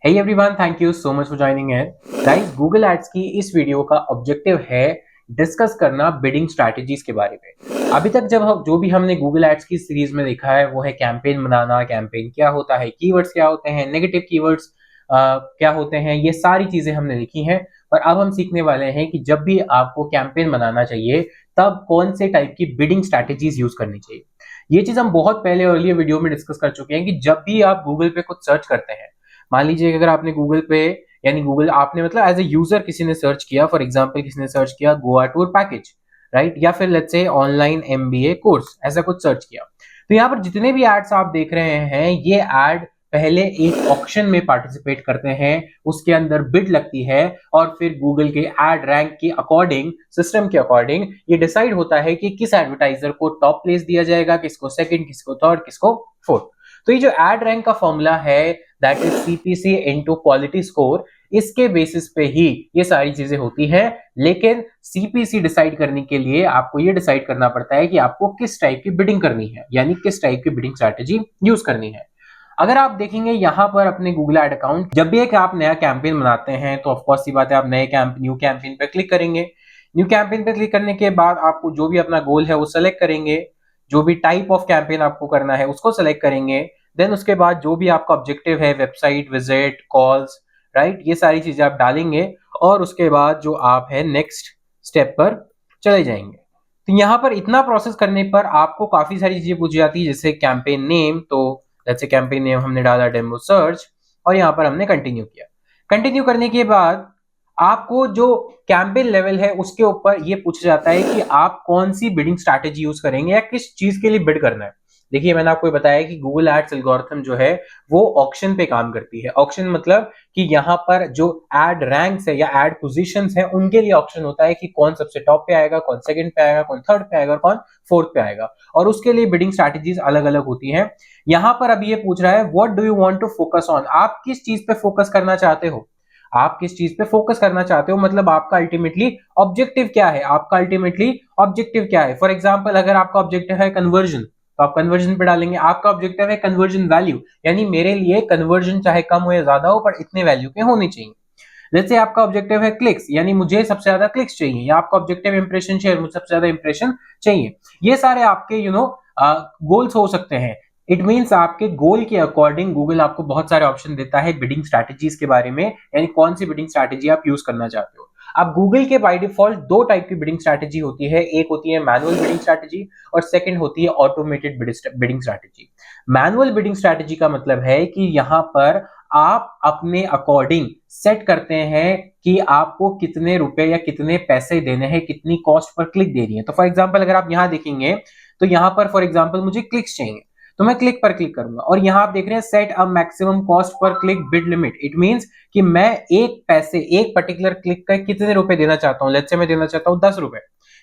Hey everyone, thank you so much for joining in. Guys, Google Ads की इस video का objective है discuss करना बिडिंग स्ट्रैटेजीज के बारे में। अभी तक जो भी हमने Google Ads की सीरीज में देखा है वो है कैंपेन बनाना, कैंपेन क्या होता है, कीवर्ड्स क्या होते हैं, नेगेटिव कीवर्ड्स क्या होते हैं, ये सारी चीजें हमने देखी हैं। और अब हम सीखने वाले हैं कि जब भी आपको कैंपेन बनाना चाहिए तब कौन से टाइप की बिडिंग स्ट्रैटेजीज यूज करनी चाहिए। ये चीज हम बहुत पहले अर्लियर वीडियो में डिस्कस कर चुके हैं कि जब भी आप गूगल पे कुछ सर्च करते हैं, मान लीजिए अगर आपने गूगल पे यानी गूगल आपने मतलब एज ए यूजर किसी ने सर्च किया, फॉर एग्जांपल किसी ने सर्च किया गोवा टूर पैकेज, राइट, या फिर let's say online MBA course, ऐसा कुछ सर्च किया। तो यहाँ पर जितने भी एड्स आप देख रहे हैं ये एड पहले एक ऑक्शन में पार्टिसिपेट करते हैं, उसके अंदर बिड लगती है और फिर गूगल के एड रैंक के अकॉर्डिंग, सिस्टम के अकॉर्डिंग ये डिसाइड होता है कि किस एडवर्टाइजर को टॉप प्लेस दिया जाएगा, किसको सेकंड, किसको थर्ड, किसको फोर्थ। तो ये जो एड रैंक का फॉर्मूला है that is CPC into quality score, इसके बेसिस पे ही ये सारी चीजें होती हैं। लेकिन सीपीसी डिसाइड करने के लिए आपको ये डिसाइड करना पड़ता है कि आपको किस टाइप की बिडिंग करनी है, यानी किस टाइप की बिडिंग स्ट्रैटेजी यूज करनी है। अगर आप देखेंगे यहाँ पर अपने गूगल एड अकाउंट, जब भी एक आप नया कैंपेन बनाते हैं तो ऑफकोर्स सी बात है आप न्यू कैंपेन पे क्लिक करेंगे। न्यू कैंपेन पे क्लिक करने के बाद आपको जो भी अपना गोल है वो सेलेक्ट करेंगे, जो भी टाइप ऑफ कैंपेन आपको करना है उसको सेलेक्ट करेंगे। देन उसके बाद जो भी आपका ऑब्जेक्टिव है, वेबसाइट विजिट, कॉल्स, राइट, ये सारी चीजें आप डालेंगे और उसके बाद जो आप है नेक्स्ट स्टेप पर चले जाएंगे। तो यहाँ पर इतना प्रोसेस करने पर आपको काफी सारी चीजें पूछी जाती है, जैसे कैंपेन नेम। तो लेट्स से कैंपेन नेम हमने डाला डेमो सर्च और यहाँ पर हमने कंटिन्यू किया। कंटिन्यू करने के बाद आपको जो कैंपेन लेवल है उसके ऊपर ये पूछा जाता है कि आप कौन सी बिडिंग स्ट्रैटेजी यूज करेंगे या किस चीज के लिए बिड करना है। देखिए मैंने आपको बताया कि गूगल एड्स एल्गोरिथम जो है वो ऑक्शन पे काम करती है। ऑक्शन मतलब कि यहाँ पर जो एड रैंक्स है या एड पोजीशंस है उनके लिए ऑक्शन होता है कि कौन सबसे टॉप पे आएगा, कौन सेकंड पे आएगा, कौन थर्ड पे आएगा और कौन फोर्थ पे आएगा। और उसके लिए बिडिंग स्ट्रैटेजीज अलग अलग होती हैं। यहाँ पर अभी ये पूछ रहा है what do you want to focus on, आप किस चीज पे फोकस करना चाहते हो। आप किस चीज पे फोकस करना चाहते हो मतलब आपका अल्टीमेटली ऑब्जेक्टिव क्या है, आपका अल्टीमेटली ऑब्जेक्टिव क्या है। फॉर एग्जांपल अगर आपका ऑब्जेक्टिव है कन्वर्जन तो आप कन्वर्जन पे डालेंगे। आपका ऑब्जेक्टिव है कन्वर्जन वैल्यू, यानी मेरे लिए कन्वर्जन चाहे कम हो या ज्यादा हो पर इतने वैल्यू के होने चाहिए। जैसे आपका ऑब्जेक्टिव है क्लिक्स, यानी मुझे सबसे ज्यादा क्लिक्स चाहिए, या आपका ऑब्जेक्टिव इंप्रेशन शेयर, मुझे सबसे ज्यादा इंप्रेशन चाहिए। ये सारे आपके गोल्स हो सकते हैं। इट मीन्स आपके गोल के अकॉर्डिंग गूगल आपको बहुत सारे ऑप्शन देता है बिडिंग स्ट्रैटेजीज के बारे में, यानी कौन सी बिडिंग स्ट्रैटेजी आप यूज करना चाहते हो। अब गूगल के बाय डिफॉल्ट दो टाइप की बिडिंग स्ट्रैटेजी होती है, एक होती है मैनुअल बिडिंग स्ट्रैटेजी और सेकंड होती है automated bidding strategy. Manual bidding strategy का मतलब है कि यहां पर आप अपने अकॉर्डिंग सेट करते हैं कि आपको कितने रुपए या कितने पैसे देने हैं, कितनी कॉस्ट पर क्लिक देनी है। तो फॉर एग्जांपल अगर आप यहां देखेंगे तो यहां पर फॉर एग्जांपल मुझे क्लिक्स चाहिए तो मैं क्लिक पर क्लिक करूंगा। और यहां आप देख रहे हैं set a maximum cost per click bid limit. It means कि मैं एक पर्टिकुलर क्लिक का कितने रुपए देना चाहता हूं। लेट्स से मैं देना चाहता हूं 10 रुपए,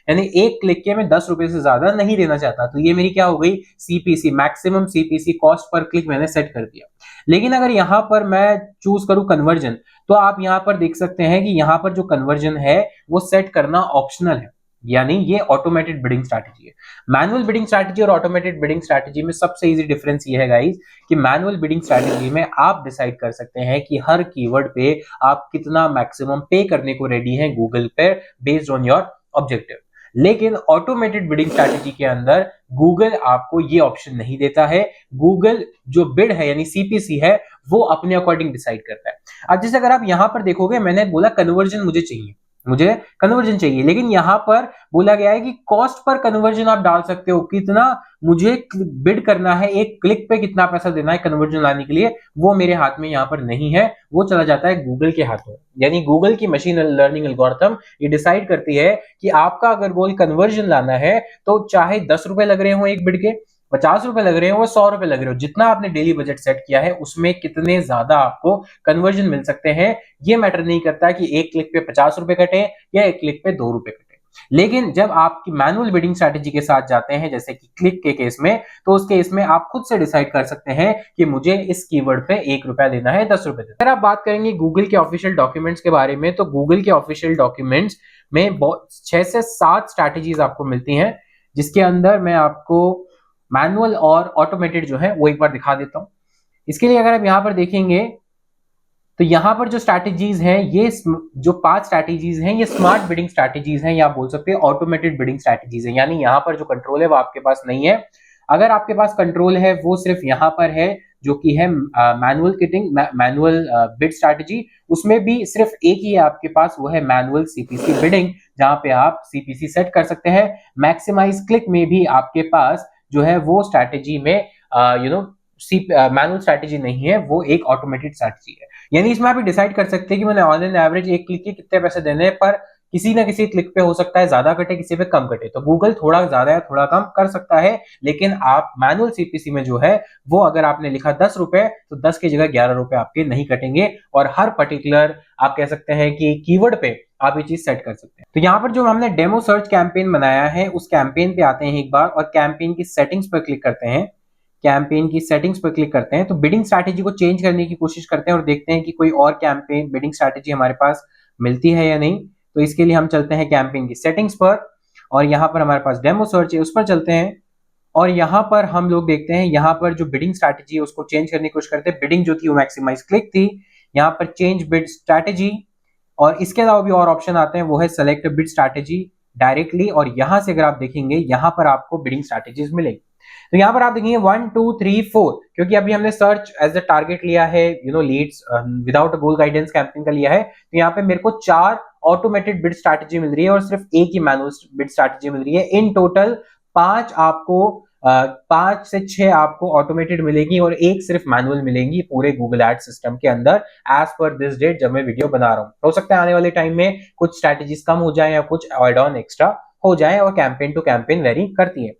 यानी एक क्लिक के मैं 10 रुपए से ज्यादा नहीं देना चाहता। तो ये मेरी क्या हो गई, CPC, maximum CPC cost per click मैंने सेट कर दिया। लेकिन अगर यहां पर मैं चूज करूं कन्वर्जन, तो आप यहां पर देख सकते हैं कि यहां पर जो कन्वर्जन है वो सेट करना ऑप्शनल है, यानी ये ऑटोमेटेड बिडिंग स्ट्रैटेजी है। मैनुअल बिडिंग स्ट्रैटेजी और ऑटोमेटेड बिडिंग स्ट्रैटेजी में सबसे इजी डिफरेंस ये है गाइस कि मैनुअल बिडिंग स्ट्रैटेजी में आप डिसाइड कर सकते हैं कि हर कीवर्ड पे आप कितना मैक्सिमम पे करने को रेडी हैं गूगल पे बेस्ड ऑन योर ऑब्जेक्टिव। लेकिन ऑटोमेटेड बिडिंग स्ट्रैटेजी के अंदर गूगल आपको ये ऑप्शन नहीं देता है। गूगल जो बिड है यानी सीपीसी है वो अपने अकॉर्डिंग डिसाइड करता है। अब जैसे अगर आप यहां पर देखोगे, मैंने बोला कन्वर्जन मुझे चाहिए, मुझे कन्वर्जन चाहिए, लेकिन यहां पर बोला गया है कि कॉस्ट पर कन्वर्जन आप डाल सकते हो, कितना मुझे बिड करना है, एक क्लिक पे कितना पैसा देना है कन्वर्जन लाने के लिए, वो मेरे हाथ में यहां पर नहीं है, वो चला जाता है गूगल के हाथों। यानी गूगल की मशीन लर्निंग एल्गोरिथम ये डिसाइड करती है कि आपका अगर गोल कन्वर्जन लाना है तो चाहे 10 रुपए लग रहे हो एक बिड के, 50 रुपए लग रहे हो, 100 रुपए लग रहे हो, जितना आपने डेली बजट सेट किया है उसमें कितने ज्यादा आपको कन्वर्जन मिल सकते हैं, ये मैटर नहीं करता कि एक क्लिक पे 50 रुपए कटे या एक क्लिक पे 2 रुपए कटे। लेकिन जब आपकी मैनुअल बिडिंग स्ट्रैटेजी के साथ जाते हैं, जैसे कि क्लिक के केस में, तो उस केस में आप खुद से डिसाइड कर सकते हैं कि मुझे इस कीवर्ड पे 1 रुपया देना है, 10 रुपए देना है। अगर आप बात करेंगे गूगल के ऑफिशियल डॉक्यूमेंट्स के बारे में, तो गूगल के ऑफिशियल डॉक्यूमेंट्स में 6 से 7 स्ट्रैटेजीज आपको मिलती हैं, जिसके अंदर मैं आपको मैनुअल और ऑटोमेटेड जो है वो एक बार दिखा देता हूं। इसके लिए अगर आप यहां पर देखेंगे तो यहाँ पर जो स्ट्रैटेजीज हैं, ये जो 5 स्ट्रैटेजीज हैं, ये स्मार्ट बिडिंग स्ट्रैटेजीज हैं, या आप बोल सकते हैं ऑटोमेटेड बिडिंग स्ट्रैटेजीज हैं। यानी यहाँ पर जो कंट्रोल है वो आपके पास नहीं है। अगर आपके पास कंट्रोल है वो सिर्फ यहाँ पर है, जो कि है manual kiting, manual bid strategy. उसमें भी सिर्फ एक ही है आपके पास, वो है मैनुअल सीपीसी बिडिंग, जहां पे आप सीपीसी सेट कर सकते हैं। मैक्सिमाइज क्लिक में भी आपके पास जो है वो स्ट्रैटेजी में मैनुअल स्ट्रैटेजी नहीं है, वो एक ऑटोमेटेड स्ट्रैटेजी है। यानी इसमें आप डिसाइड कर सकते हैं कि मैंने ऑन एन एवरेज एक क्लिक के कितने पैसे देने हैं, पर किसी ना किसी क्लिक पे हो सकता है ज्यादा कटे, किसी पे कम कटे। तो गूगल थोड़ा ज्यादा या थोड़ा कम कर सकता है, लेकिन आप मैनुअल सीपीसी में जो है वो अगर आपने लिखा 10 रुपए, तो 10 की जगह 11 रुपए आपके नहीं कटेंगे। और हर पर्टिकुलर आप कह सकते हैं कि कीवर्ड पे आप ये चीज सेट कर सकते हैं। तो यहाँ पर जो हमने डेमो सर्च कैंपेन बनाया है, उस कैंपेन पे आते हैं एक बार, और कैंपेन की सेटिंग्स पर क्लिक करते हैं। कैंपेन की सेटिंग्स पर क्लिक करते हैं तो बिडिंग स्ट्रैटेजी को चेंज करने की कोशिश करते हैं और देखते हैं कि कोई और कैंपेन बिडिंग स्ट्रैटेजी हमारे पास मिलती है या नहीं। तो इसके लिए हम चलते हैं कैंपेन की सेटिंग्स पर, और यहाँ पर हमारे पास डेमो सर्च है, उस पर चलते हैं। और यहाँ पर हम लोग देखते हैं, यहाँ पर जो बिडिंग स्ट्रैटेजी है उसको चेंज करने की कोशिश करते हैं। बिडिंग जो थी वो मैक्सिमाइज क्लिक थी, यहाँ पर चेंज बिड स्ट्रैटेजी। और इसके अलावा भी और ऑप्शन आते हैं, वो है सेलेक्ट बिड स्ट्रैटेजी डायरेक्टली। और यहाँ से अगर आप देखेंगे, यहाँ पर आपको बिडिंग स्ट्रैटेजीज मिलेगी। तो यहाँ पर आप देखेंगे 1 2 3 4, क्योंकि अभी हमने सर्च एज अ टारगेट लिया है, leads without Google guidance campaign का लिया है। तो यहाँ पे मेरे को 4 ऑटोमेटेड बिड स्ट्रैटेजी मिल रही है और सिर्फ एक ही मैनुअल बिड स्ट्रैटेजी मिल रही है। इन टोटल 5 से 6 आपको ऑटोमेटेड मिलेगी और एक सिर्फ मैनुअल मिलेंगी पूरे गूगल एड सिस्टम के अंदर, एज पर दिस डेट जब मैं वीडियो बना रहा हूँ। हो सकता है आने वाले टाइम में कुछ स्ट्रैटेजीज कम हो जाए या कुछ एड ऑन एक्स्ट्रा हो जाए, और कैंपेन टू कैंपेन वेरी करती है।